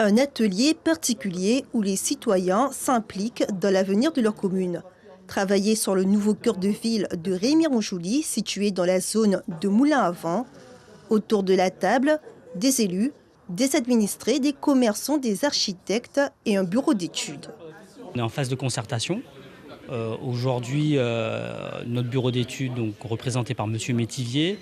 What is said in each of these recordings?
Un atelier particulier où les citoyens s'impliquent dans l'avenir de leur commune. Travailler sur le nouveau cœur de ville de Rémière-Montjoly, situé dans la zone de Moulins-à-Vent. Autour de la table, des élus, des administrés, des commerçants, des architectes et un bureau d'études. On est en phase de concertation. Aujourd'hui, notre bureau d'études, donc représenté par Monsieur Métivier,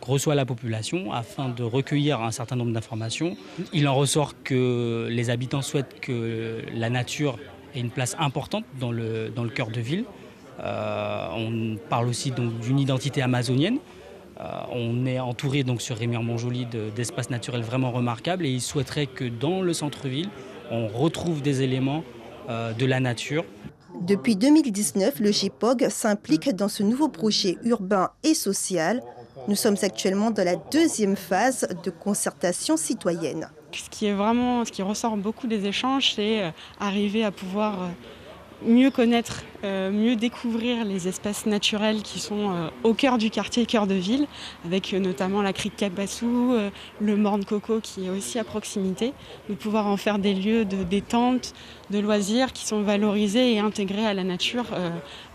reçoit la population afin de recueillir un certain nombre d'informations. Il en ressort que les habitants souhaitent que la nature ait une place importante dans le cœur de ville. On parle aussi donc d'une identité amazonienne. On est entouré donc sur Rémière-Montjoly d'espaces naturels vraiment remarquables et ils souhaiteraient que dans le centre-ville, on retrouve des éléments de la nature. Depuis 2019, le GEPOG s'implique dans ce nouveau projet urbain et social. Nous sommes actuellement dans la deuxième phase de concertation citoyenne. Ce qui ressort beaucoup des échanges, c'est arriver à pouvoir mieux connaître, mieux découvrir les espaces naturels qui sont au cœur du quartier, cœur de ville, avec notamment la crique Cabassou, le morne coco qui est aussi à proximité, de pouvoir en faire des lieux de détente, de loisirs qui sont valorisés et intégrés à la nature,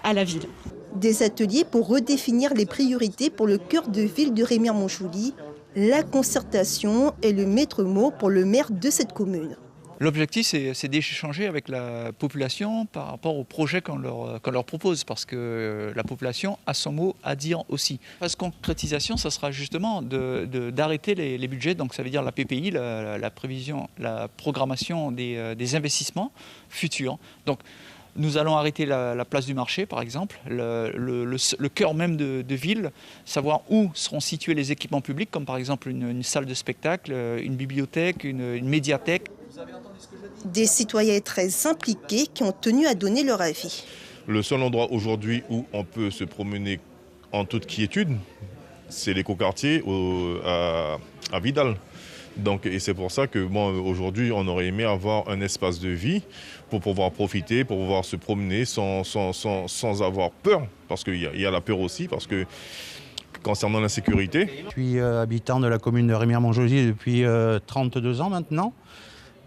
à la ville. Des ateliers pour redéfinir les priorités pour le cœur de ville de Rémière-Montjoly. La concertation est le maître mot pour le maire de cette commune. L'objectif, c'est d'échanger avec la population par rapport au projet qu'on leur propose, parce que la population a son mot à dire aussi. La concrétisation, ça sera justement d'arrêter les budgets, donc ça veut dire la PPI, la prévision, la programmation des investissements futurs. Donc, nous allons arrêter la place du marché, par exemple, le cœur même de ville, savoir où seront situés les équipements publics, comme par exemple une salle de spectacle, une bibliothèque, une médiathèque. Des citoyens très impliqués qui ont tenu à donner leur avis. Le seul endroit aujourd'hui où on peut se promener en toute quiétude, c'est l'écoquartier à Vidal. Donc, et c'est pour ça que aujourd'hui, on aurait aimé avoir un espace de vie pour pouvoir profiter, pour pouvoir se promener sans avoir peur. Parce qu'il y a la peur aussi, parce que concernant l'insécurité. Je suis habitant de la commune de Rémière-Montjoly depuis 32 ans maintenant.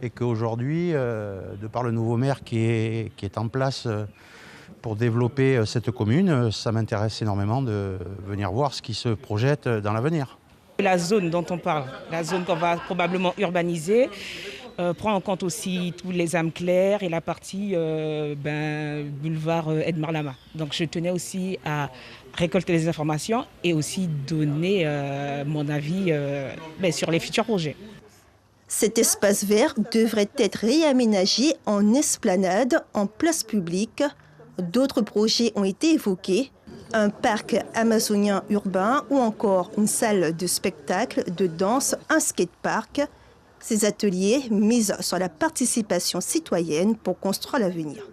Et qu'aujourd'hui, de par le nouveau maire qui est en place pour développer cette commune, ça m'intéresse énormément de venir voir ce qui se projette dans l'avenir. La zone dont on parle, la zone qu'on va probablement urbaniser, prend en compte aussi tous les âmes claires et la partie boulevard Edmar Lama. Donc je tenais aussi à récolter les informations et aussi donner mon avis sur les futurs projets. Cet espace vert devrait être réaménagé en esplanade, en place publique. D'autres projets ont été évoqués. Un parc amazonien urbain ou encore une salle de spectacle, de danse, un skatepark. Ces ateliers misent sur la participation citoyenne pour construire l'avenir.